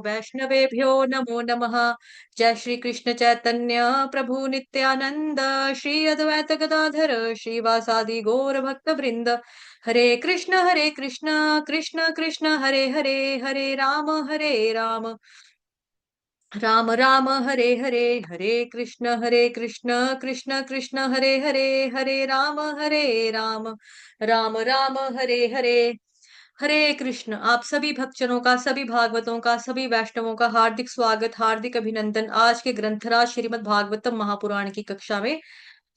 वैष्णवेभ्यो नमो नमः। जय श्री कृष्ण चैतन्य प्रभु नित्यानंद, श्री अद्वैत गदाधर श्रीवासादि गौर भक्त वृंद। हरे कृष्ण कृष्ण कृष्ण हरे हरे, हरे राम राम राम हरे हरे, हरे कृष्ण कृष्ण कृष्ण हरे हरे, हरे राम राम राम हरे हरे। हरे कृष्ण। आप सभी भक्तजनों का, सभी भागवतों का, सभी वैष्णवों का हार्दिक स्वागत, हार्दिक अभिनंदन। आज के ग्रंथराज श्रीमद् भागवतम महापुराण की कक्षा में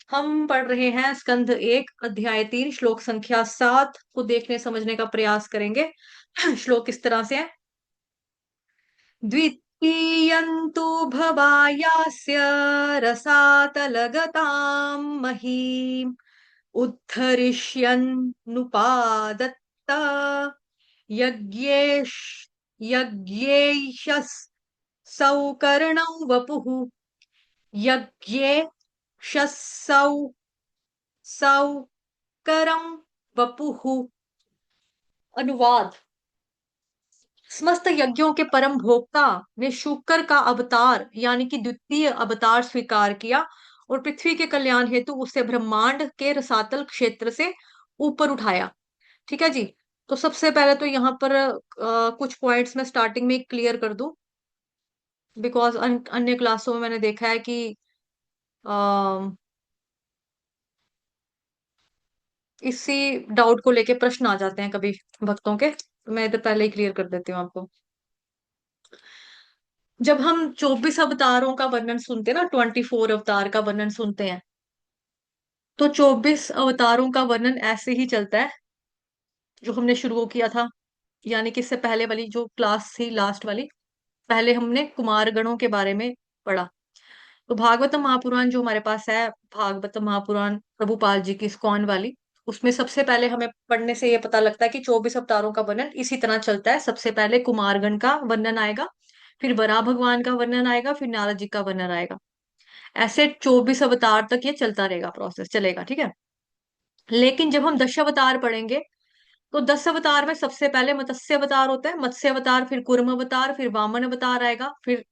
हम पढ़ रहे हैं स्कंध 1 अध्याय 3 श्लोक संख्या 7 को देखने समझने का प्रयास करेंगे। श्लोक इस तरह से है। द्वितीयन्तु भवायास्य रसातलगतां महीम् उद्धरिष्यन्नुपादत्त यज्ञेश यज्ञेशः सौकर्णौ वपुः, यज्ञेशः सौकरं वपुः। अनुवाद। समस्त यज्ञों के परम भोक्ता ने शुक्र का अवतार यानी कि द्वितीय अवतार स्वीकार किया और पृथ्वी के कल्याण हेतु उसे ब्रह्मांड के रसातल क्षेत्र से ऊपर उठाया। ठीक है जी। तो सबसे पहले तो यहाँ पर कुछ पॉइंट्स मैं स्टार्टिंग में क्लियर कर दूं, बिकॉज अन्य क्लासों में मैंने देखा है कि अ, इसी डाउट को लेके प्रश्न आ जाते हैं कभी भक्तों के, तो मैं इधर पहले ही क्लियर कर देती हूँ आपको। जब हम 24 अवतारों का वर्णन सुनते हैं ना, 24 अवतार का वर्णन सुनते हैं, तो 24 अवतारों का वर्णन ऐसे ही चलता है जो हमने शुरू किया था, यानी कि इससे पहले वाली जो क्लास थी लास्ट वाली, पहले हमने कुमार गणों के बारे में पढ़ा। तो भागवतम महापुराण जो हमारे पास है, भागवतम महापुराण प्रभुपाल जी की इस्कॉन वाली, उसमें सबसे पहले हमें पढ़ने से ये पता लगता है कि 24 अवतारों का वर्णन इसी तरह चलता है। सबसे पहले कुमारगण का वर्णन आएगा, फिर वराह भगवान का वर्णन आएगा, फिर नारद जी का वर्णन आएगा। ऐसे 24 अवतार तक ये चलता रहेगा, प्रोसेस चलेगा, ठीक है। लेकिन जब हम दशावतार पढ़ेंगे, तो 10 अवतार में सबसे पहले मत्स्य अवतार होता है, मत्स्य अवतार, फिर कूर्म अवतार, फिर वामन अवतार आएगा, फिर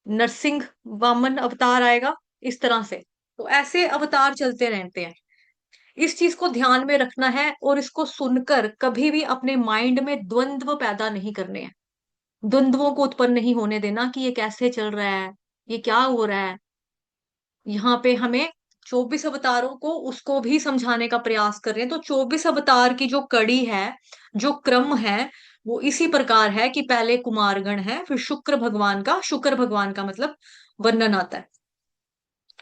नरसिंह वामन अवतार आएगा, इस तरह से। तो ऐसे अवतार चलते रहते हैं। इस चीज को ध्यान में रखना है और इसको सुनकर कभी भी अपने माइंड में द्वंद्व पैदा नहीं करने हैं। द्वंद्वों को उत्पन्न नहीं होने देना कि ये कैसे चल रहा है, ये क्या हो रहा है। यहाँ पे हमें 24 अवतारों को उसको भी समझाने का प्रयास कर रहे हैं। तो 24 अवतार की जो कड़ी है, जो क्रम है, वो इसी प्रकार है कि पहले कुमारगण है, फिर शुक्र भगवान का मतलब वर्णन आता है।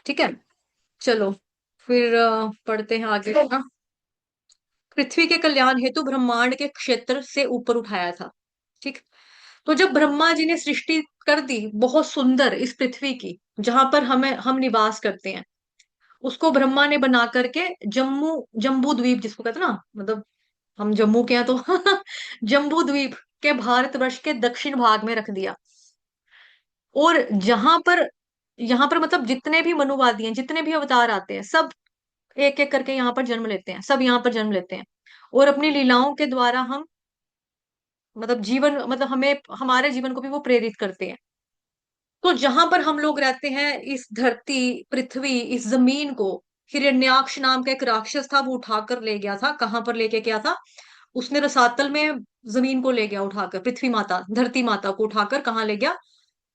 ठीक है, चलो फिर पढ़ते हैं आगे। हाँ, पृथ्वी के कल्याण हेतु ब्रह्मांड के क्षेत्र से ऊपर उठाया था। ठीक। तो जब ब्रह्मा जी ने सृष्टि कर दी बहुत सुंदर इस पृथ्वी की, जहां पर हम निवास करते हैं, उसको ब्रह्मा ने बना करके जम्बू द्वीप जिसको कहते हैं ना, मतलब हम जम्मू के हैं तो जम्बू द्वीप के भारतवर्ष के दक्षिण भाग में रख दिया। और जहां पर यहाँ पर मतलब जितने भी मनुवादी हैं, जितने भी अवतार आते हैं, सब एक एक करके यहाँ पर जन्म लेते हैं, सब यहाँ पर जन्म लेते हैं। और अपनी लीलाओं के द्वारा हम मतलब जीवन, मतलब हमें, हमारे जीवन को भी वो प्रेरित करते हैं। तो जहां पर हम लोग रहते हैं, इस धरती, पृथ्वी, इस जमीन को हिरण्याक्ष नाम का एक राक्षस था, वो उठाकर ले गया था। कहां पर लेके गया था? उसने रसातल में जमीन को ले गया उठाकर, पृथ्वी माता, धरती माता को उठाकर कहाँ ले गया?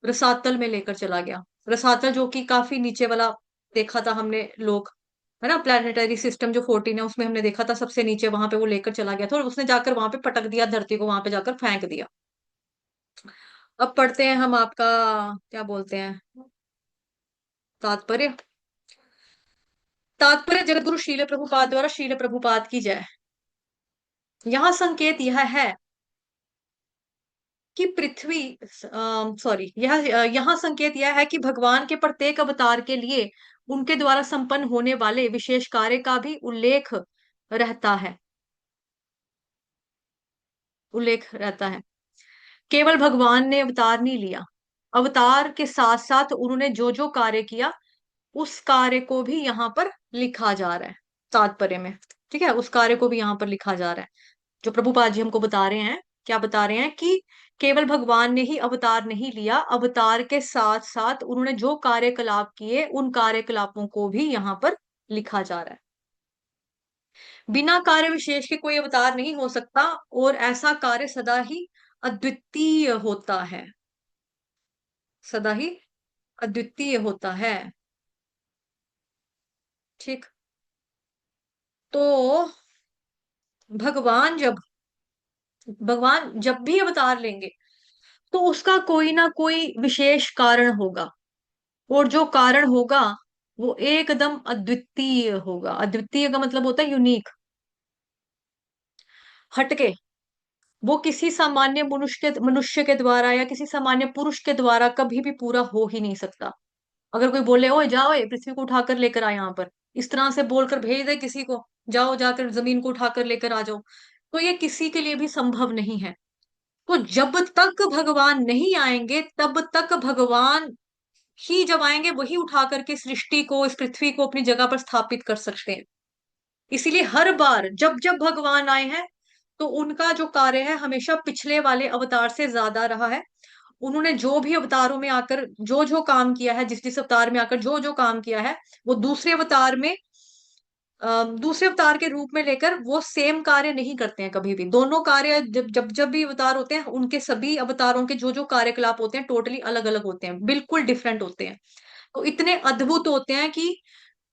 रसातल में लेकर चला गया। रसातल जो कि काफी नीचे वाला देखा था हमने लोग, है ना, प्लानिटरी सिस्टम जो 14 है उसमें हमने देखा था सबसे नीचे, वहां पे वो लेकर चला गया था और उसने जाकर वहां पे पटक दिया, धरती को वहां पे जाकर फेंक दिया। अब पढ़ते हैं हम आपका, क्या बोलते हैं, तात्पर्य। तात्पर्य जगतगुरु शील प्रभुपाद द्वारा, शील प्रभुपाद की जय। यहाँ संकेत यह है कि पृथ्वी, सॉरी, यहाँ संकेत यह है कि भगवान के प्रत्येक अवतार के लिए उनके द्वारा संपन्न होने वाले विशेष कार्य का भी रहता है उल्लेख रहता है। केवल भगवान ने अवतार नहीं लिया, अवतार के साथ साथ उन्होंने जो जो कार्य किया, उस कार्य को भी यहाँ पर लिखा जा रहा है तात्पर्य में। ठीक है, उस कार्य को भी यहाँ पर लिखा जा रहा है। जो प्रभुपाद जी हमको बता रहे हैं, क्या बता रहे हैं कि केवल भगवान ने ही अवतार नहीं लिया, अवतार के साथ साथ उन्होंने जो कार्यकलाप किए उन कार्यकलापों को भी यहाँ पर लिखा जा रहा है। बिना कार्य विशेष के कोई अवतार नहीं हो सकता, और ऐसा कार्य सदा ही अद्वितीय होता है, सदा ही अद्वितीय होता है। ठीक। तो भगवान जब भगवान जब भी अवतार लेंगे तो उसका कोई ना कोई विशेष कारण होगा, और जो कारण होगा वो एकदम अद्वितीय होगा। अद्वितीय का मतलब होता है यूनिक, हटके। वो किसी सामान्य मनुष्य के द्वारा या किसी सामान्य पुरुष के द्वारा कभी भी पूरा हो ही नहीं सकता। अगर कोई बोले ओए जाओ ये पृथ्वी को उठाकर लेकर आ यहाँ पर, इस तरह से बोलकर भेज दे किसी को, जाओ जाकर जमीन को उठाकर लेकर आ जाओ, तो ये किसी के लिए भी संभव नहीं है। तो जब तक भगवान नहीं आएंगे तब तक भगवान ही जब आएंगे वही उठा करके सृष्टि को, इस पृथ्वी को अपनी जगह पर स्थापित कर सकते हैं। इसीलिए हर बार जब जब भगवान आए हैं तो उनका जो कार्य है हमेशा पिछले वाले अवतार से ज्यादा रहा है। उन्होंने जो भी अवतारों में आकर जो जो काम किया है, जिस जिस अवतार में आकर जो जो काम किया है, वो दूसरे अवतार में दूसरे अवतार के रूप में लेकर वो सेम कार्य नहीं करते हैं कभी भी। दोनों कार्य जब जब जब भी अवतार होते हैं उनके सभी अवतारों के जो जो कार्यकलाप होते हैं टोटली अलग अलग होते हैं, बिल्कुल डिफरेंट होते हैं। तो इतने अद्भुत होते हैं कि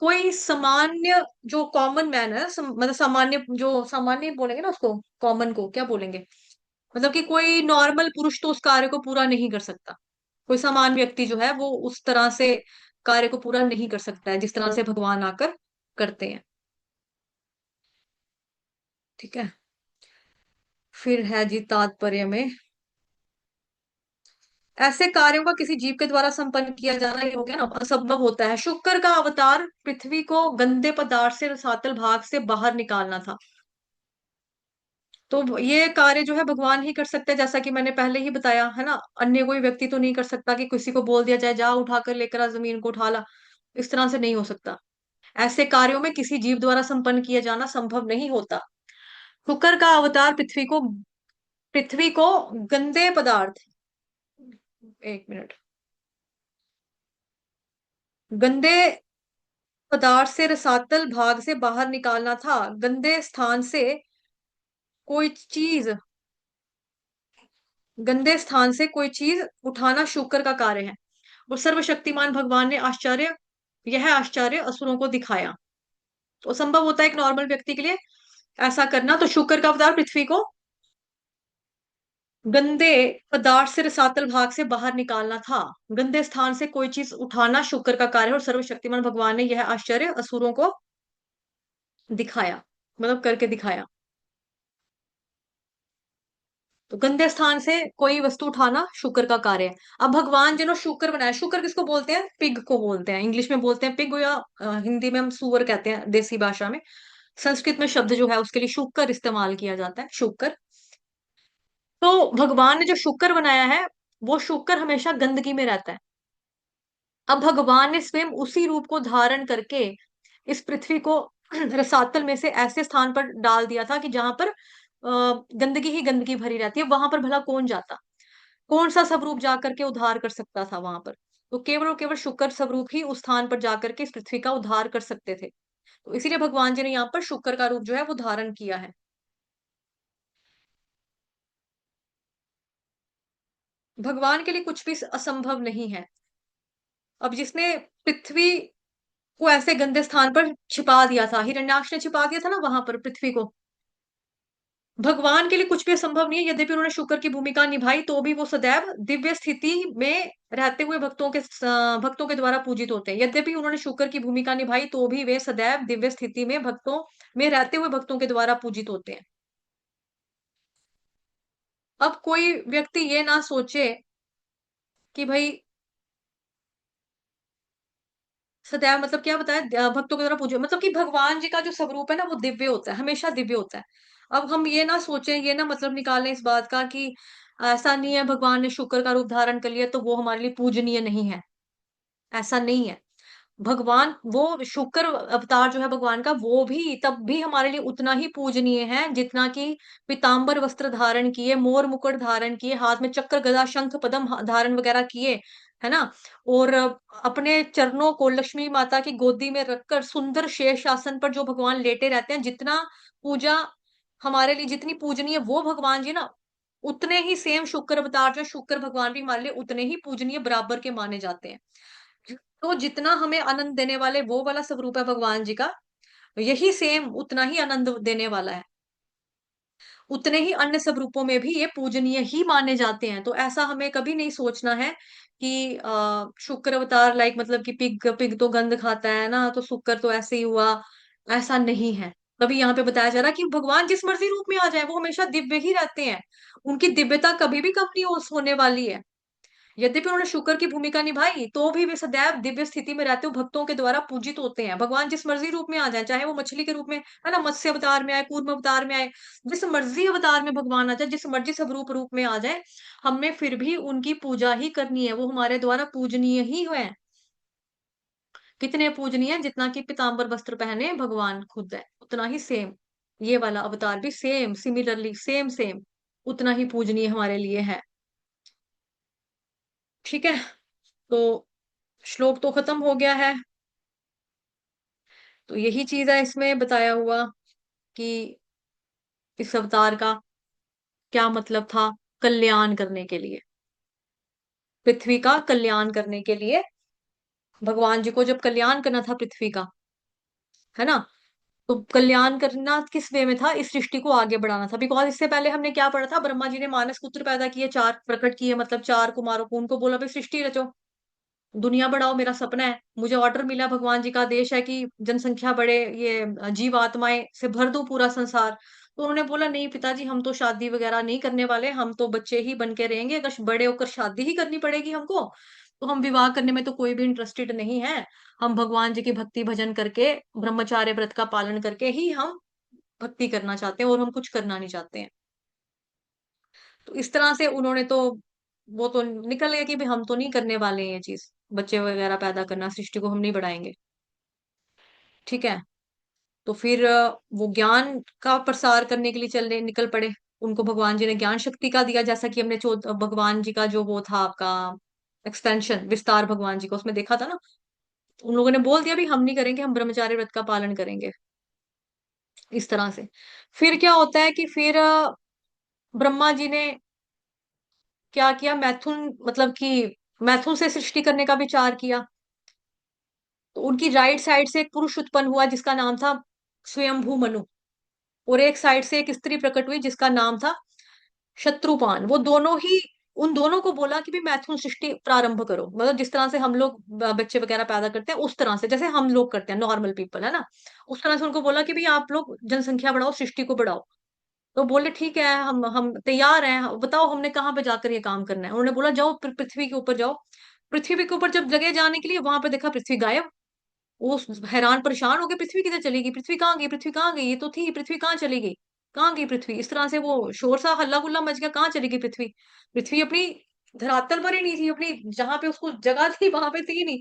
कोई सामान्य जो कॉमन मैन है, मतलब सामान्य, जो सामान्य बोलेंगे ना उसको, कॉमन को क्या बोलेंगे, मतलब कि कोई नॉर्मल पुरुष तो उस कार्य को पूरा नहीं कर सकता। कोई सामान्य व्यक्ति जो है वो उस तरह से कार्य को पूरा नहीं कर सकता है जिस तरह से भगवान आकर करते हैं। ठीक है। फिर है जी तात्पर्य में, ऐसे कार्यों का किसी जीव के द्वारा संपन्न किया जाना ये हो गया ना, असंभव होता है। शुक्र का अवतार पृथ्वी को गंदे पदार्थ से, रसातल भाग से बाहर निकालना था। तो ये कार्य जो है भगवान ही कर सकते हैं, जैसा कि मैंने पहले ही बताया है ना। अन्य कोई व्यक्ति तो नहीं कर सकता कि किसी को बोल दिया जाए जा उठाकर लेकर आ, जमीन को उठा ला। इस तरह से नहीं हो सकता। ऐसे कार्यों में किसी जीव द्वारा संपन्न किया जाना संभव नहीं होता। शुक्र का अवतार पृथ्वी को गंदे पदार्थ, एक मिनट, गंदे पदार्थ से, रसातल भाग से बाहर निकालना था। गंदे स्थान से कोई चीज गंदे स्थान से कोई चीज उठाना शुक्र का कार्य है। और सर्वशक्तिमान भगवान ने यह आश्चर्य असुरों को दिखाया। तो संभव होता है एक नॉर्मल व्यक्ति के लिए ऐसा करना। तो शुक्र का अवतार पृथ्वी को गंदे पदार्थ से, रसातल भाग से बाहर निकालना था। गंदे स्थान से कोई चीज उठाना शुक्र का कार्य है, और सर्वशक्तिमान भगवान ने यह आश्चर्य असुरों को दिखाया, मतलब करके दिखाया। तो गंदे स्थान से कोई वस्तु उठाना शुक्र का कार्य है। अब भगवान जिन्होंने शुक्र बनाया, शुक्र किसको बोलते हैं, पिग को बोलते हैं। इंग्लिश में बोलते हैं पिग, या हिंदी में हम सुअर कहते हैं देसी भाषा में। संस्कृत में शब्द जो है उसके लिए शुक्र इस्तेमाल किया जाता है, शुक्र। तो भगवान ने जो शुक्र बनाया है वो शुक्र हमेशा गंदगी में रहता है। अब भगवान ने स्वयं उसी रूप को धारण करके इस पृथ्वी को रसातल में से ऐसे स्थान पर डाल दिया था कि जहां पर गंदगी ही गंदगी भरी रहती है। वहां पर भला कौन जाता, कौन सा स्वरूप जाकर के उद्धार कर सकता था वहां पर। तो केवल और केवल शुक्र स्वरूप ही उस स्थान पर जाकर के इस पृथ्वी का उद्धार कर सकते थे। तो इसीलिए भगवान जी ने यहाँ पर शुक्र का रूप जो है वो धारण किया है। भगवान के लिए कुछ भी असंभव नहीं है। अब जिसने पृथ्वी को ऐसे गंदे स्थान पर छिपा दिया था, हिरण्याक्ष ने छिपा दिया था ना वहां पर पृथ्वी को, भगवान के लिए कुछ भी असंभव नहीं है। यद्यपि उन्होंने शुक्र की भूमिका निभाई तो भी वो सदैव दिव्य स्थिति में रहते हुए भक्तों के द्वारा पूजित होते हैं। यद्यपि उन्होंने शुक्र की भूमिका निभाई तो भी वे सदैव दिव्य स्थिति में भक्तों में रहते हुए भक्तों के द्वारा पूजित होते हैं। अब कोई व्यक्ति ये ना सोचे कि भाई सदैव मतलब क्या बताया, भक्तों के द्वारा पूजे, मतलब कि भगवान जी का जो स्वरूप है ना वो दिव्य होता है, हमेशा दिव्य होता है। अब हम ये ना सोचें, ये ना मतलब निकालें इस बात का कि ऐसा नहीं है भगवान ने शुक्र का रूप धारण कर लिया तो वो हमारे लिए पूजनीय नहीं है। ऐसा नहीं है। भगवान वो शुक्र अवतार जो है भगवान का, वो भी तब भी हमारे लिए उतना ही पूजनीय है जितना कि पीतांबर वस्त्र धारण किए, मोर मुकुट धारण किए, हाथ में चक्र गदा शंख पद्म धारण वगैरह किए, है ना। और अपने चरणों को लक्ष्मी माता की गोदी में रखकर सुंदर शेष आसन पर जो भगवान लेटे रहते हैं, जितना पूजा हमारे लिए जितनी पूजनीय वो भगवान जी ना, उतने ही सेम शुक्र अवतार जो शुक्र भगवान भी हमारे लिए उतने ही पूजनीय बराबर के माने जाते हैं। तो जितना हमें आनंद देने वाले वो वाला स्वरूप है भगवान जी का, यही सेम उतना ही आनंद देने वाला है। उतने ही अन्य स्वरूपों में भी ये पूजनीय ही माने जाते हैं। तो ऐसा हमें कभी नहीं सोचना है कि शुक्र अवतार लाइक मतलब कि पिग पिग तो गंध खाता है ना, तो शुक्र तो ऐसे ही हुआ। ऐसा नहीं है। कभी यहाँ पे बताया जा रहा है कि भगवान जिस मर्जी रूप में आ जाए वो हमेशा दिव्य ही रहते हैं। उनकी दिव्यता कभी भी कम नहीं होने वाली है। यद्यपि उन्होंने शुक्र की भूमिका निभाई, तो भी वे सदैव दिव्य स्थिति में रहते हुए भक्तों के द्वारा पूजित होते हैं। भगवान जिस मर्जी रूप में आ जाए, चाहे वो मछली के रूप में, है ना, मत्स्य अवतार में आए, कूर्म अवतार में आए, जिस मर्जी अवतार में भगवान आ जाए, जिस मर्जी स्वरूप रूप में आ जाए, हमें फिर भी उनकी पूजा ही करनी है। वो हमारे द्वारा पूजनीय ही है। कितने पूजनीय है, जितना कि पीताम्बर वस्त्र पहने भगवान खुद है उतना ही सेम ये वाला अवतार भी सेम सिमिलरली सेम सेम उतना ही पूजनीय हमारे लिए है। ठीक है। तो श्लोक तो खत्म हो गया है। तो यही चीज है इसमें बताया हुआ कि इस अवतार का क्या मतलब था। कल्याण करने के लिए, पृथ्वी का कल्याण करने के लिए, भगवान जी को जब कल्याण करना था पृथ्वी का, है ना, तो कल्याण करना किस वे में था, इस सृष्टि को आगे बढ़ाना था। बिकॉज इससे पहले हमने क्या पढ़ा था, ब्रह्मा जी ने मानस पुत्र पैदा किए, चार प्रकट किए, मतलब चार कुमारों को, उनको बोला भाई सृष्टि रचो, दुनिया बढ़ाओ, मेरा सपना है, मुझे ऑर्डर मिला, भगवान जी का आदेश है कि जनसंख्या बढ़े, ये जीव आत्माएं से भर दो पूरा संसार। तो उन्होंने बोला नहीं पिताजी, हम तो शादी वगैरह नहीं करने वाले, हम तो बच्चे ही बन के रहेंगे, अगर बड़े होकर शादी ही करनी पड़ेगी हमको, तो हम विवाह करने में तो कोई भी इंटरेस्टेड नहीं है। हम भगवान जी की भक्ति भजन करके, ब्रह्मचार्य व्रत का पालन करके ही हम भक्ति करना चाहते हैं, और हम कुछ करना नहीं चाहते हैं। तो इस तरह से उन्होंने तो वो तो निकल गया कि भाई हम तो नहीं करने वाले हैं ये चीज, बच्चे वगैरह पैदा करना, सृष्टि को हम नहीं बढ़ाएंगे। ठीक है। तो फिर वो ज्ञान का प्रसार करने के लिए चलने निकल पड़े। उनको भगवान जी ने ज्ञान शक्ति का दिया, जैसा कि हमने भगवान जी का जो वो था आपका एक्सपेंशन विस्तार भगवान जी का उसमें देखा था ना। उन लोगों ने बोल दिया भी हम नहीं करेंगे, हम ब्रह्मचार्य व्रत का पालन करेंगे। इस तरह से फिर क्या होता है कि फिर ब्रह्मा जी ने क्या किया, मैथुन मतलब कि मैथुन से सृष्टि करने का विचार किया। तो उनकी राइट साइड से एक पुरुष उत्पन्न हुआ जिसका नाम था स्वयंभू मनु, और एक साइड से एक स्त्री प्रकट हुई जिसका नाम था शत्रुपान। वो दोनों ही, उन दोनों को बोला कि भी मैथुन सृष्टि प्रारंभ करो, मतलब जिस तरह से हम लोग बच्चे वगैरह पैदा करते हैं उस तरह से, जैसे हम लोग करते हैं नॉर्मल पीपल, है ना, उस तरह से उनको बोला कि भी आप लोग जनसंख्या बढ़ाओ, सृष्टि को बढ़ाओ। तो बोले ठीक है, हम तैयार हैं, बताओ हमने कहाँ पे जाकर ये काम करना है। उन्होंने बोला जाओ पृथ्वी के ऊपर जाओ। पृथ्वी के ऊपर जब जगह जाने के लिए वहां पे देखा पृथ्वी गायब। वो हैरान परेशान हो गए, पृथ्वी किधर चली गई, पृथ्वी कहाँ गई, पृथ्वी कहाँ गई, ये तो थी, पृथ्वी कहाँ चली गई, कहाँ गई पृथ्वी। इस तरह से वो शोर सा हल्ला गुल्ला मच गया, कहाँ चली गई पृथ्वी। पृथ्वी अपनी धरातल पर ही नहीं थी, अपनी जहां पे उसको जगह थी वहां पे थी नहीं।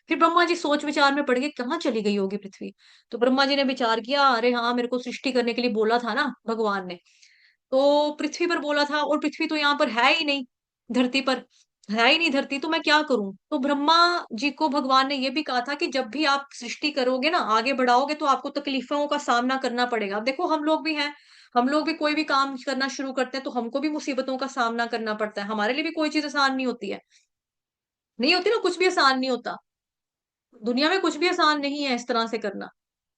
फिर ब्रह्मा जी सोच विचार में पड़ गए, कहाँ चली गई होगी पृथ्वी। तो ब्रह्मा जी ने विचार किया, अरे हाँ, मेरे को सृष्टि करने के लिए बोला था ना भगवान ने, तो पृथ्वी पर बोला था, और पृथ्वी तो यहाँ पर है ही नहीं, धरती पर है ही नहीं धरती, तो मैं क्या करूं। तो ब्रह्मा जी को भगवान ने ये भी कहा था कि जब भी आप सृष्टि करोगे ना, आगे बढ़ाओगे, तो आपको तकलीफों का सामना करना पड़ेगा। अब देखो हम लोग भी हैं, हम लोग भी कोई भी काम करना शुरू करते हैं तो हमको भी मुसीबतों का सामना करना पड़ता है, हमारे लिए भी कोई चीज आसान नहीं होती है, नहीं होती ना, कुछ भी आसान नहीं होता। दुनिया में कुछ भी आसान नहीं है इस तरह से करना।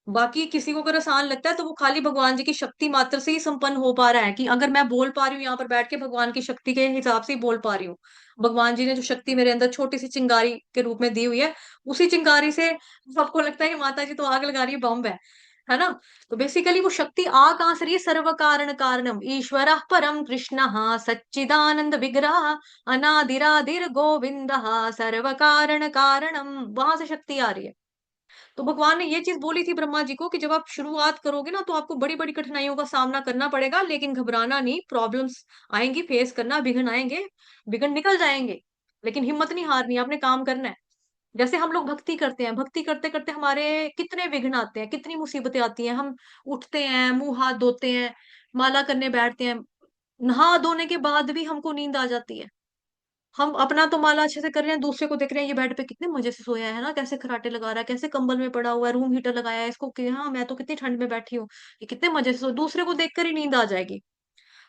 बाकी किसी को अगर आसान लगता है तो वो खाली भगवान जी की शक्ति मात्र से ही संपन्न हो पा रहा है, कि अगर मैं बोल पा रही हूँ यहाँ पर बैठ के, भगवान की शक्ति के हिसाब से ही बोल पा रही हूँ। भगवान जी ने जो शक्ति मेरे अंदर छोटी सी चिंगारी के रूप में दी हुई है, उसी चिंगारी से सबको लगता है कि माता जी तो आग लगा रही है, बम है ना। तो बेसिकली वो शक्ति आ कहाँ से रही है, सर्व कारण कारणम ईश्वर परम कृष्ण सच्चिदानंद विग्रह अनादिरादिर गोविंद सर्व कारण कारणम, वहां से शक्ति आ रही है। तो भगवान ने ये चीज बोली थी ब्रह्मा जी को कि जब आप शुरुआत करोगे ना, तो आपको बड़ी बड़ी कठिनाइयों का सामना करना पड़ेगा, लेकिन घबराना नहीं, प्रॉब्लम्स आएंगी, फेस करना, विघ्न आएंगे, विघ्न निकल जाएंगे, लेकिन हिम्मत नहीं हारनी, आपने काम करना है। जैसे हम लोग भक्ति करते हैं, भक्ति करते करते हमारे कितने विघ्न आते हैं, कितनी मुसीबतें आती हैं। हम उठते हैं, मुंह हाथ धोते हैं, माला करने बैठते हैं, नहा धोने के बाद भी हमको नींद आ जाती है। हम अपना तो माला अच्छे से कर रहे हैं, दूसरे को देख रहे हैं ये बेड पे कितने मजे से सोया है ना, कैसे खराटे लगा रहा है, कैसे कंबल में पड़ा हुआ है, रूम हीटर लगाया है इसको कि हाँ मैं तो कितनी ठंड में बैठी हूँ, ये कितने मजे से दूसरे को देखकर ही नींद आ जाएगी।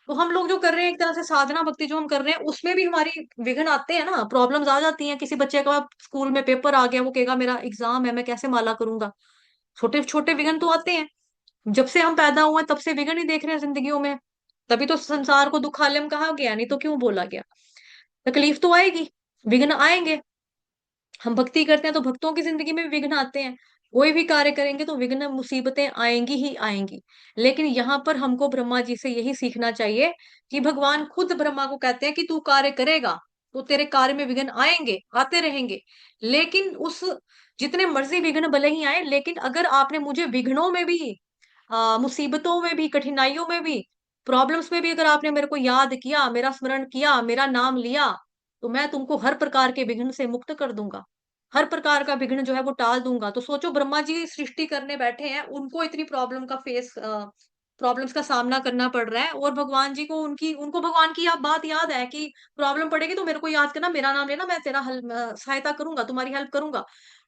तो हम लोग जो कर रहे हैं एक तरह से साधना भक्ति जो हम कर रहे हैं उसमें भी हमारी विघ्न आते हैं ना, प्रॉब्लम्स आ जाती हैं। किसी बच्चे का स्कूल में पेपर आ गया, वो कहेगा मेरा एग्जाम है, मैं कैसे माला करूंगा। छोटे छोटे विघ्न तो आते हैं। जब से हम पैदा हुए तब से विघ्न ही देख रहे हैं जिंदगियों में। तभी तो संसार को दुखालयम कहा गया, नहीं तो क्यों बोला गया। तकलीफ तो आएगी, विघ्न आएंगे। हम भक्ति करते हैं तो भक्तों की जिंदगी में भी विघ्न आते हैं। कोई भी कार्य करेंगे तो विघ्न मुसीबतें आएंगी ही आएंगी। लेकिन यहाँ पर हमको ब्रह्मा जी से यही सीखना चाहिए कि भगवान खुद ब्रह्मा को कहते हैं कि तू कार्य करेगा तो तेरे कार्य में विघ्न आएंगे, आते रहेंगे। लेकिन उस जितने मर्जी विघ्न भले ही आए, लेकिन अगर आपने मुझे विघ्नों में भी, मुसीबतों में भी, कठिनाइयों में भी, प्रॉब्लम्स में भी अगर आपने मेरे को याद किया, मेरा स्मरण किया, मेरा नाम लिया, तो मैं तुमको हर प्रकार के विघ्न से मुक्त कर दूंगा। हर प्रकार का विघ्न जो है वो टाल दूंगा। तो सोचो ब्रह्मा जी सृष्टि करने बैठे हैं, उनको इतनी प्रॉब्लम्स का सामना करना पड़ रहा है, और भगवान जी को उनको भगवान की आप बात याद है कि प्रॉब्लम पड़ेगी तो मेरे को याद करना, मेरा नाम लेना, मैं तेरा सहायता करूंगा, तुम्हारी हेल्प करूंगा।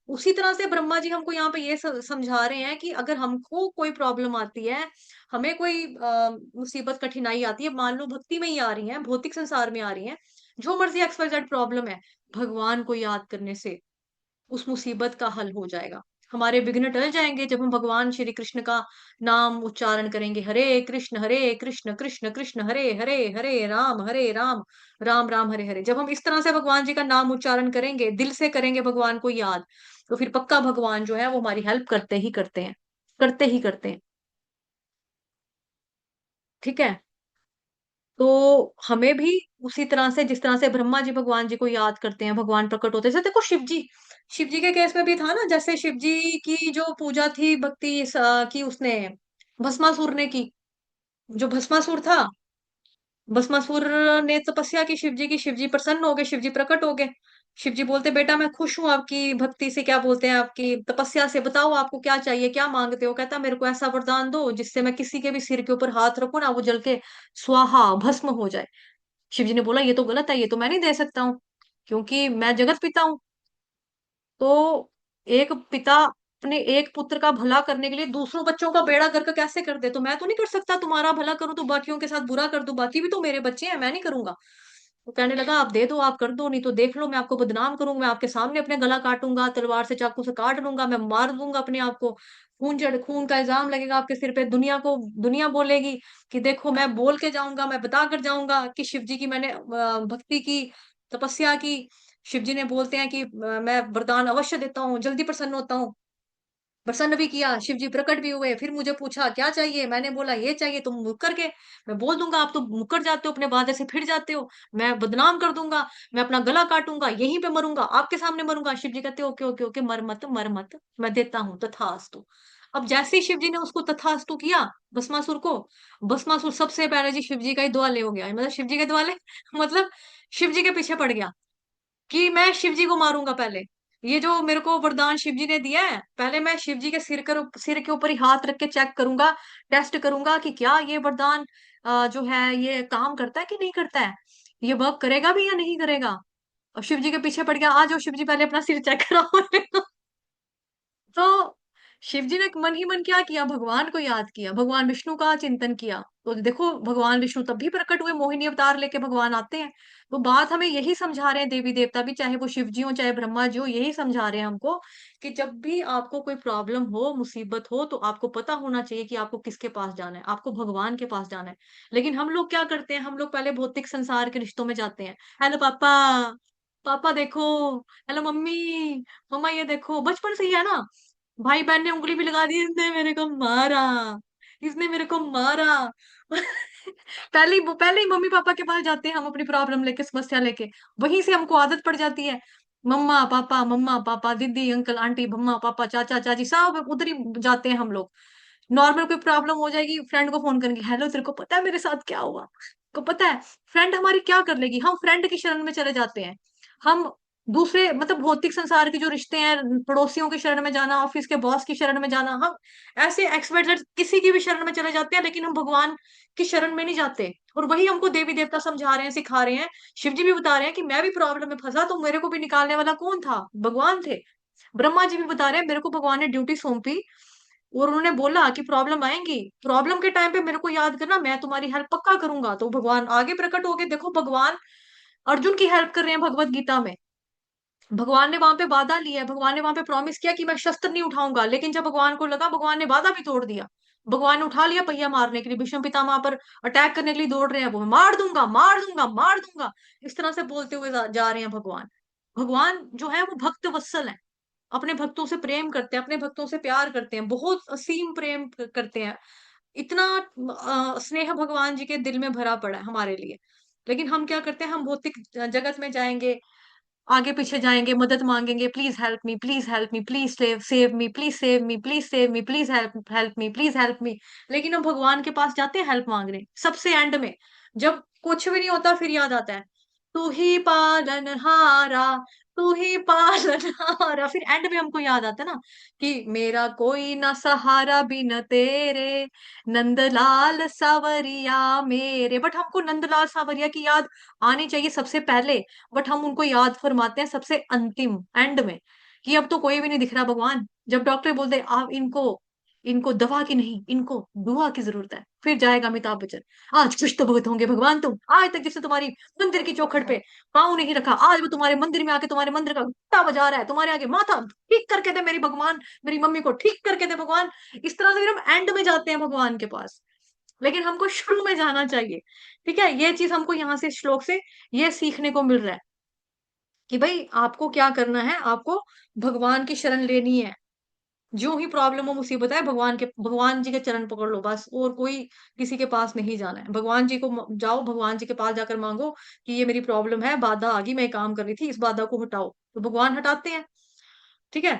उसी तरह से ब्रह्मा जी हमको यहाँ पे ये समझा रहे हैं कि अगर हमको कोई प्रॉब्लम आती है, हमें कोई मुसीबत कठिनाई आती है, मान लो भक्ति में ही आ रही है, भौतिक संसार में आ रही है, जो मर्जी XYZ प्रॉब्लम है, भगवान को याद करने से उस मुसीबत का हल हो जाएगा। हमारे विघ्न टल जाएंगे जब हम भगवान श्री कृष्ण का नाम उच्चारण करेंगे। हरे कृष्ण कृष्ण कृष्ण हरे हरे, हरे राम राम राम हरे हरे। जब हम इस तरह से भगवान जी का नाम उच्चारण करेंगे, दिल से करेंगे भगवान को याद, तो फिर पक्का भगवान जो है वो हमारी हेल्प करते ही करते हैं, करते ही करते हैं। ठीक है। तो हमें भी उसी तरह से, जिस तरह से ब्रह्मा जी भगवान जी को याद करते हैं, भगवान प्रकट होते हैं। जैसे देखो शिव जी के केस में भी था ना, जैसे शिव जी की जो पूजा थी, भक्ति की उसने भस्मासुर ने की। जो भस्मासुर था, भस्मासुर ने तपस्या की शिव जी की, शिव जी प्रसन्न हो गए, शिव जी प्रकट हो गए। शिव जी बोलते बेटा मैं खुश हूं आपकी भक्ति से, क्या बोलते हैं, आपकी तपस्या से, बताओ आपको क्या चाहिए, क्या मांगते हो। कहता मेरे को ऐसा वरदान दो जिससे मैं किसी के भी सिर के ऊपर हाथ रखूं ना, वो जल के स्वाहा भस्म हो जाए। शिव जी ने बोला ये तो गलत है, ये तो मैं नहीं दे सकता हूँ, क्योंकि मैं जगत पिता हूँ। तो एक पिता अपने एक पुत्र का भला करने के लिए दूसरों बच्चों का बेड़ा गर्क कैसे कर दे, तो मैं तो नहीं कर सकता, तुम्हारा भला करूं तो बाकियों के साथ बुरा कर दूं, बाकी भी तो मेरे बच्चे हैं, मैं नहीं करूंगा। तो कहने लगा आप दे दो, आप कर दो, नहीं तो देख लो मैं आपको बदनाम करूंगा, मैं आपके सामने अपने गला काटूंगा, तलवार से चाकू से काट लूंगा, मैं मार दूंगा अपने आप को, खून का इल्जाम लगेगा आपके सिर पे, दुनिया बोलेगी कि देखो मैं बोल के जाऊंगा, मैं बता कर जाऊंगा कि शिव जी की मैंने भक्ति की, तपस्या की। शिव जी ने बोलते हैं कि मैं वरदान अवश्य देता हूँ, जल्दी प्रसन्न होता हूँ। प्रसन्न भी किया, शिव जी प्रकट भी हुए, फिर मुझे पूछा क्या चाहिए, मैंने बोला ये चाहिए, तुम मुकर के, मैं बोल दूंगा, आप तो मुकर जाते हो, अपने वादे से फिर जाते हो, मैं बदनाम कर दूंगा, मैं अपना गला काटूंगा, यहीं पे मरूंगा, आपके सामने मरूंगा। शिव जी कहते ओके ओके ओके, मर मत, मैं देता हूँ, तथास्तु। अब जैसे ही शिव जी ने उसको तथास्तु किया, भस्मासुर को, भस्मासुर सबसे पहले जी शिव जी का ही दुआले हो गया, मतलब शिव जी के दुआले मतलब शिव जी के पीछे पड़ गया कि मैं शिव जी को मारूंगा पहले। ये जो मेरे को वरदान शिव जी ने दिया है, पहले मैं शिव जी के सिर के ऊपर ही हाथ रख के चेक करूंगा, टेस्ट करूंगा कि क्या ये वरदान जो है ये काम करता है कि नहीं करता है, ये वर्क करेगा भी या नहीं करेगा। और शिव जी के पीछे पड़ गया, आ जाओ शिव जी पहले अपना सिर चेक कराओ। तो शिव जी ने मन ही मन क्या किया, भगवान को याद किया, भगवान विष्णु का चिंतन किया। तो देखो भगवान विष्णु तब भी प्रकट हुए, मोहिनी अवतार लेके भगवान आते हैं। तो बात हमें यही समझा रहे हैं, देवी देवता भी, चाहे वो शिव जी हो चाहे ब्रह्मा जी हो, यही समझा रहे हैं हमको कि जब भी आपको कोई प्रॉब्लम हो, मुसीबत हो, तो आपको पता होना चाहिए कि आपको किसके पास जाना है, आपको भगवान के पास जाना है। लेकिन हम लोग क्या करते हैं, हम लोग पहले भौतिक संसार के रिश्तों में जाते हैं। हेलो पापा, पापा देखो, हेलो मम्मी, मम्मा ये देखो, बचपन से ही है ना। भाई बहन ने उंगली भी लगा दी, इसने मेरे को मारा, इसने मेरे को मारा। पहले ही मम्मी पापा के पास जाते हैं हम अपनी प्रॉब्लम लेके, समस्या लेके। वहीं से हमको आदत पड़ जाती है, मम्मा पापा दीदी अंकल आंटी मम्मा पापा चाचा चाची सब उधर ही जाते हैं हम लोग। नॉर्मल कोई प्रॉब्लम हो जाएगी, फ्रेंड को फोन करेंगे, हेलो तेरे को पता है मेरे साथ क्या हुआ, को पता है। फ्रेंड हमारी क्या कर लेगी, हम फ्रेंड की शरण में चले जाते हैं। हम दूसरे मतलब भौतिक संसार के जो रिश्ते हैं, पड़ोसियों की शरण में जाना, ऑफिस के बॉस की शरण में जाना, हम ऐसे एक्सपर्ट किसी की भी शरण में चले जाते हैं, लेकिन हम भगवान की शरण में नहीं जाते। और वही हमको देवी देवता समझा रहे हैं, सिखा रहे हैं। शिव जी भी बता रहे हैं कि मैं भी प्रॉब्लम में फंसा तो मेरे को भी निकालने वाला कौन था? भगवान थे। ब्रह्मा जी भी बता रहे हैं मेरे को भगवान ने ड्यूटी सौंपी, और उन्होंने बोला कि प्रॉब्लम आएंगी, प्रॉब्लम के टाइम पे मेरे को याद करना, मैं तुम्हारी हेल्प पक्का करूंगा। तो भगवान आगे प्रकट हो गए। देखो भगवान अर्जुन की हेल्प कर रहे हैं भगवत गीता में। भगवान ने वहां पे वादा लिया है, भगवान ने वहां पे प्रॉमिस किया कि मैं शस्त्र नहीं उठाऊंगा, लेकिन जब भगवान को लगा, भगवान ने वादा भी तोड़ दिया। भगवान ने उठा लिया पहिया मारने के लिए, भीष्म पितामह पर अटैक करने के लिए दौड़ रहे हैं, वो मैं मार दूंगा मार दूंगा मार दूंगा, इस तरह से बोलते हुए जा रहे हैं भगवान। भगवान जो है वो भक्त वत्सल है, अपने भक्तों से प्रेम करते हैं, अपने भक्तों से प्यार करते हैं, बहुत असीम प्रेम करते हैं। इतना स्नेह भगवान जी के दिल में भरा पड़ा है हमारे लिए। लेकिन हम क्या करते हैं, हम भौतिक जगत में जाएंगे, आगे पीछे जाएंगे, मदद मांगेंगे, please help me, please help me, please save save me, please save me, please save me, please help help me, please help me. लेकिन हम भगवान के पास जाते हैं हेल्प मांगने सबसे एंड में, जब कुछ भी नहीं होता, फिर याद आता है तू ही पालनहारा, तू ही पालनहारा। फिर एंड में हमको याद आता है ना कि मेरा कोई ना सहारा बिन तेरे, नंदलाल सावरिया मेरे। बट हमको नंदलाल सावरिया की याद आनी चाहिए सबसे पहले, बट हम उनको याद फरमाते हैं सबसे अंतिम एंड में, कि अब तो कोई भी नहीं दिख रहा भगवान। जब डॉक्टर बोलते आप इनको, इनको दवा की नहीं, इनको दुआ की जरूरत है, फिर जाएगा अमिताभ बच्चन, आज कुछ तो भगत होंगे भगवान तुम, आज तक जिसने तुम्हारी मंदिर की चौखट पे पाँव नहीं रखा, आज वो तुम्हारे मंदिर में आके तुम्हारे मंदिर का घंटा बजा रहा है, तुम्हारे आगे माथा ठीक करके दे मेरी भगवान, मेरी मम्मी को ठीक करके दे भगवान। इस तरह से फिर हम एंड में जाते हैं भगवान के पास, लेकिन हमको शुरू में जाना चाहिए। ठीक है, ये चीज हमको यहाँ से श्लोक से ये सीखने को मिल रहा है कि भाई आपको क्या करना है, आपको भगवान की शरण लेनी है। जो ही प्रॉब्लम हो, मुसीबत है, भगवान जी के चरण पकड़ लो बस, और कोई किसी के पास नहीं जाना है। भगवान जी को जाओ, भगवान जी के पास जाकर मांगो कि ये मेरी प्रॉब्लम है, बाधा आ गई, मैं काम कर रही थी, इस बाधा को हटाओ, तो भगवान हटाते हैं। ठीक है,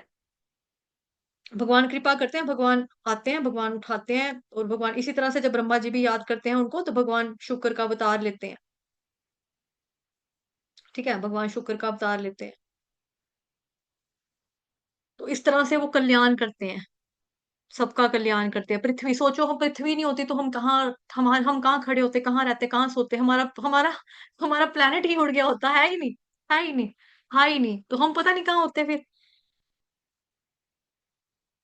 भगवान कृपा करते हैं, भगवान आते हैं, भगवान उठाते हैं। और भगवान इसी तरह से जब ब्रह्मा जी भी याद करते हैं उनको, तो भगवान शुक्र का अवतार लेते हैं। ठीक है, भगवान शुक्र का अवतार लेते हैं। तो इस तरह से वो कल्याण करते हैं, सबका कल्याण करते हैं। पृथ्वी सोचो, हम पृथ्वी नहीं होती तो हम कहाँ, हम कहाँ खड़े होते, कहाँ रहते, कहाँ सोते, हमारा हमारा हमारा प्लेनेट ही उड़ गया होता है ही नहीं, है ही नहीं, है ही नहीं, तो हम पता नहीं कहाँ होते फिर।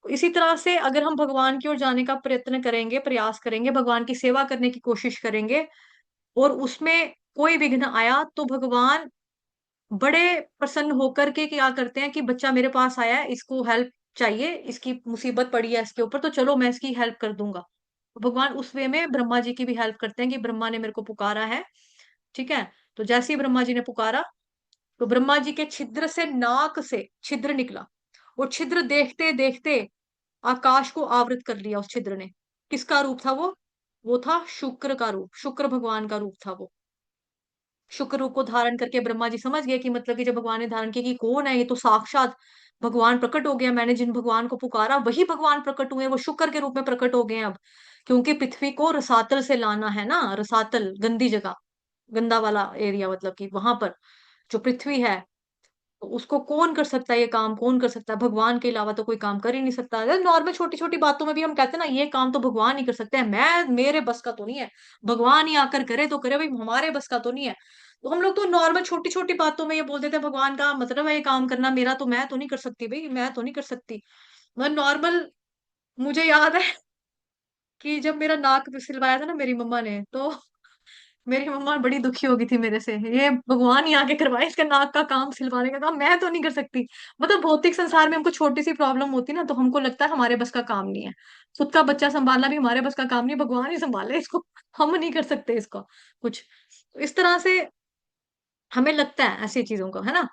इसी तरह से अगर हम भगवान की ओर जाने का प्रयत्न करेंगे, प्रयास करेंगे, भगवान की सेवा करने की कोशिश करेंगे, और उसमें कोई विघ्न आया, तो भगवान बड़े प्रसन्न होकर के क्या करते हैं कि बच्चा मेरे पास आया है, इसको हेल्प चाहिए, इसकी मुसीबत पड़ी है इसके ऊपर, तो चलो मैं इसकी हेल्प कर दूंगा। तो भगवान उस वे में ब्रह्मा जी की भी हेल्प करते हैं कि ब्रह्मा ने मेरे को पुकारा है। ठीक है, तो जैसे ही ब्रह्मा जी ने पुकारा, तो ब्रह्मा जी के छिद्र से, नाक से छिद्र निकला, और छिद्र देखते देखते आकाश को आवृत कर लिया उस छिद्र ने। किसका रूप था वो था शुक्र का रूप, शुक्र भगवान का रूप था वो। शुक्र रूप को धारण करके ब्रह्मा जी समझ गए कि मतलब कि जब भगवान ने धारण किया कि कौन है ये, तो साक्षात भगवान प्रकट हो गया, मैंने जिन भगवान को पुकारा वही भगवान प्रकट हुए, वो शुक्र के रूप में प्रकट हो गए हैं अब। क्योंकि पृथ्वी को रसातल से लाना है ना, रसातल गंदी जगह, गंदा वाला एरिया, मतलब कि वहां पर जो पृथ्वी है, तो उसको कौन कर सकता है, ये काम कौन कर सकता है, भगवान के अलावा तो कोई काम कर ही नहीं सकता। नॉर्मल छोटी छोटी बातों में भी हम कहते हैं ना, ये काम तो भगवान ही कर सकते हैं, मैं मेरे बस का तो नहीं है, भगवान ही आकर करे तो करे, भाई हमारे बस का तो नहीं है। तो हम लोग तो नॉर्मल छोटी छोटी बातों में ये बोल देते हैं भगवान का मतलब है ये काम करना, मेरा तो, मैं तो नहीं कर सकती भाई, मैं तो नहीं कर सकती। मतलब नॉर्मल, मुझे याद है कि जब मेरा नाक सिलवाया था ना मेरी मम्मा ने, तो मेरी मम्मा बड़ी दुखी हो गई थी मेरे से, ये भगवान ही आके करवाए इसका नाक का काम, सिलवाने का काम, मैं तो नहीं कर सकती। मतलब भौतिक संसार में हमको छोटी सी प्रॉब्लम होती ना, तो हमको लगता है हमारे बस का काम नहीं है। खुद का बच्चा संभालना भी हमारे बस का काम नहीं, भगवान ही संभाले इसको, हम नहीं कर सकते इसको कुछ। तो इस तरह से हमें लगता है ऐसी चीजों का, है ना।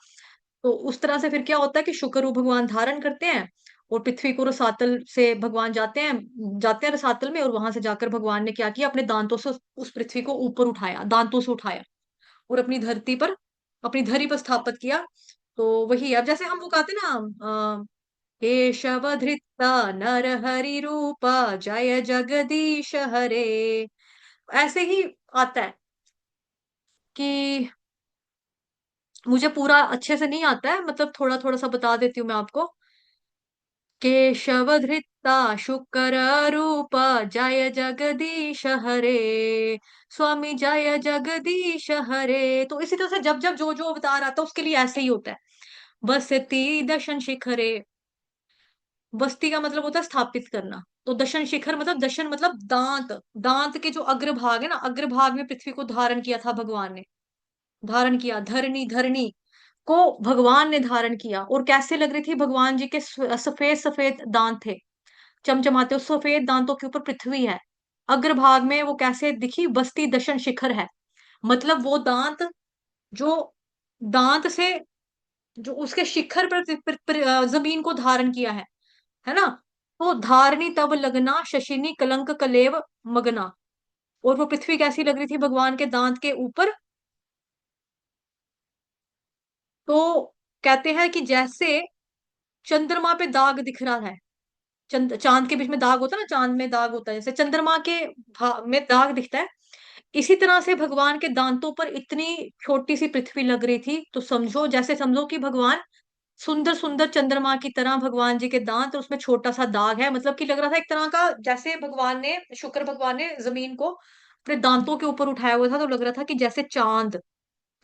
तो उस तरह से फिर क्या होता है कि शुक्र रूप भगवान धारण करते हैं, और पृथ्वी को रसातल से भगवान जाते हैं रसातल में, और वहां से जाकर भगवान ने क्या किया, अपने दांतों से उस पृथ्वी को ऊपर उठाया, दांतों से उठाया, और अपनी धरती पर, अपनी धरी पर स्थापित किया। तो वही, अब जैसे हम वो कहते हैं ना, केशव धृता नर हरि रूपा, जय जगदीश हरे, ऐसे ही आता है कि मुझे पूरा अच्छे से नहीं आता है, मतलब थोड़ा थोड़ा सा बता देती हूँ मैं आपको। केशव धृता शुकर रूप, जय जगदीश हरे, स्वामी जय जगदीश हरे। तो इसी तरह से जब जब जो जो अवतार आता है उसके लिए ऐसे ही होता है। बसती दशन शिखरे, बस्ती का मतलब होता है स्थापित करना। तो दशन शिखर मतलब, दशन मतलब दांत, दांत के जो अग्रभाग है ना, अग्रभाग में पृथ्वी को धारण किया था भगवान ने। धारण किया, धरणी धरणी को भगवान ने धारण किया। और कैसे लग रही थी भगवान जी के सफेद सफेद दांत थे, चमचमाते। उस सफेद दांतों के ऊपर पृथ्वी है, अग्रभाग में वो कैसे दिखी, बस्ती दशन शिखर है। मतलब वो दांत, जो दांत से, जो उसके शिखर पर जमीन को धारण किया है ना। तो धारणी तब लगना, शशिनी कलंक कलेव मगना। और वो पृथ्वी कैसी लग रही थी भगवान के दांत के ऊपर। तो कहते हैं कि जैसे चंद्रमा पे दाग दिख रहा है, चांद के बीच में दाग होता है ना, चांद में दाग होता है, जैसे चंद्रमा के में दाग दिखता है, इसी तरह से भगवान के दांतों पर इतनी छोटी सी पृथ्वी लग रही थी। तो समझो, जैसे समझो कि भगवान सुंदर सुंदर चंद्रमा की तरह भगवान जी के दांत, और उसमें छोटा सा दाग है। मतलब कि लग रहा था एक तरह का, जैसे भगवान ने, शुक्र भगवान ने जमीन को अपने दांतों के ऊपर उठाया हुआ था, तो लग रहा था कि जैसे चांद,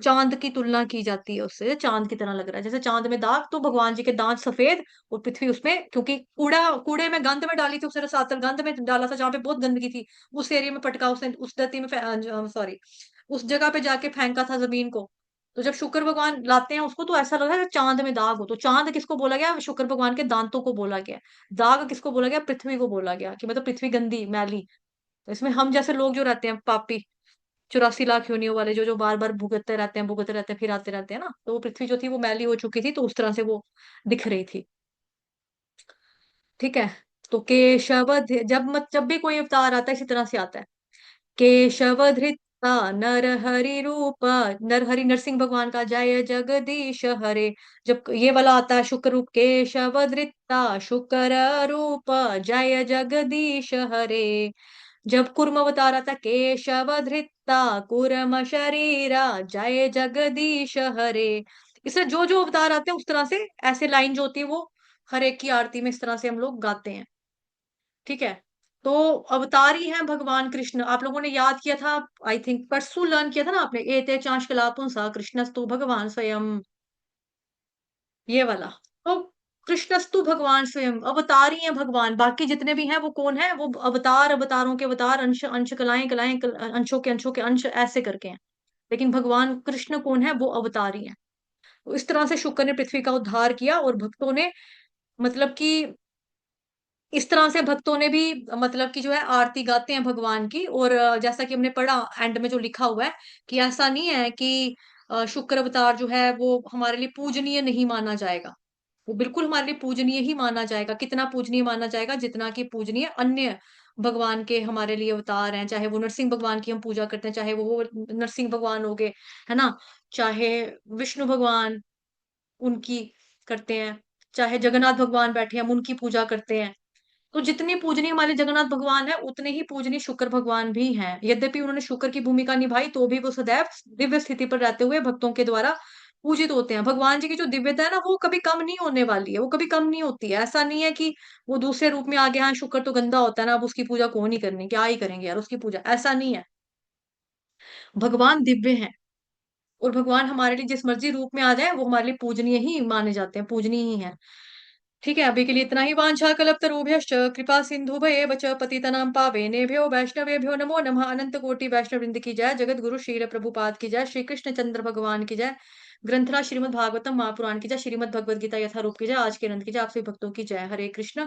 चांद की तुलना की जाती है उससे, चांद की तरह लग रहा है जैसे चांद में दाग। तो भगवान जी के दांत सफेद, और पृथ्वी उसमें, क्योंकि कूड़े में गंद में डाली थी उसने, रसातल गंद में डाला था जहां पे बहुत गंदगी थी, उस एरिया में पटका उसने, उस धरती में, सॉरी, उस जगह पे जाके फेंका था जमीन को। तो जब शुक्र भगवान लाते हैं उसको, तो ऐसा लग रहा है कि चांद में दाग हो। तो चांद किसको बोला गया, शुक्र भगवान के दांतों को बोला गया। दाग किसको बोला गया, पृथ्वी को बोला गया, कि मतलब पृथ्वी गंदी मैली। तो इसमें हम जैसे लोग जो रहते हैं पापी, 84 लाख योनियों वाले, जो जो बार बार भुगतते रहते हैं, भुगतते रहते हैं, फिर आते रहते हैं ना, तो वो पृथ्वी जो थी वो मैली हो चुकी थी, तो उस तरह से वो दिख रही थी। ठीक है। तो केशव जब भी कोई अवतार आता है इसी तरह से आता है। केशव धृता नर हरि रूप, नर हरि नरसिंह भगवान का, जय जगदीश हरे। जब ये वाला आता है शुक्र रूप, केशव धृता शुक्र रूप, जय जगदीश हरे। जब कुर्म अवतार आता, केशव धृता कुर्म शरीरा, जय जगदीश हरे। इससे जो जो अवतार आते हैं उस तरह से, ऐसे लाइन जो होती है वो हर एक की आरती में इस तरह से हम लोग गाते हैं। ठीक है। तो अवतार ही हैं भगवान कृष्ण। आप लोगों ने याद किया था, आई थिंक परसों लर्न किया था ना आपने, एते चांश कलापुंसा कृष्णस्तु भगवान स्वयं, ये वाला। तो कृष्णस्तु भगवान स्वयं, अवतार ही है भगवान। बाकी जितने भी हैं वो कौन है, वो अवतार, अवतारों के अवतार, अंश अंश कलाएं कलाएं अंशों के अंश ऐसे करके हैं। लेकिन भगवान कृष्ण कौन है, वो अवतार ही है। तो इस तरह से शुक्र ने पृथ्वी का उद्धार किया, और भक्तों ने, मतलब कि इस तरह से भक्तों ने भी, मतलब कि जो है आरती गाते हैं भगवान की। और जैसा कि हमने पढ़ा एंड में जो लिखा हुआ है, कि ऐसा नहीं है कि शुक्र अवतार जो है वो हमारे लिए पूजनीय नहीं माना जाएगा। वो बिल्कुल हमारे लिए पूजनीय ही माना जाएगा। कितना पूजनीय माना जाएगा, जितना कि पूजनीय अन्य भगवान के हमारे लिए अवतार हैं। चाहे वो नरसिंह भगवान की हम पूजा करते हैं, चाहे वो नरसिंह भगवान हो गए, है ना, चाहे विष्णु भगवान, उनकी करते हैं, चाहे जगन्नाथ भगवान बैठे हैं हम उनकी पूजा करते हैं। तो जितने पूजनीय हमारे जगन्नाथ भगवान है, उतने ही पूजनीय शुक्र भगवान भी हैं। यद्यपि उन्होंने शुक्र की भूमिका निभाई, तो भी वो सदैव दिव्य स्थिति पर रहते हुए भक्तों के द्वारा पूजित होते हैं। भगवान जी की जो दिव्यता है ना, वो कभी कम नहीं होने वाली है, वो कभी कम नहीं होती है। ऐसा नहीं है कि वो दूसरे रूप में आ गया, हाँ शुक्र तो गंदा होता है ना, अब उसकी पूजा कौन नहीं करनी, क्या ही करेंगे यार उसकी पूजा, ऐसा नहीं है। भगवान दिव्य हैं, और भगवान हमारे लिए जिस मर्जी रूप में आ जाए, वो हमारे लिए पूजनीय ही माने जाते हैं, पूजनीय ही है। ठीक है, अभी के लिए इतना ही। वांछा कल्पतरुभ्यश्च कृपा सिंधुभयेव च पतितनां पावनेभ्यो वैष्णवेभ्यो नमो नमः। अनंत कोटि वैष्णव वृंद की जय, जगत गुरु श्रील प्रभुपाद की जय, श्री कृष्ण चंद्र भगवान की जय, ग्रंथराज श्रीमद् भागवतम महापुराण की जय, श्रीमद् भगवद गीता यथारूप की जय, आज के अनंत की जय, आप सभी भक्तों की जय। हरे कृष्ण।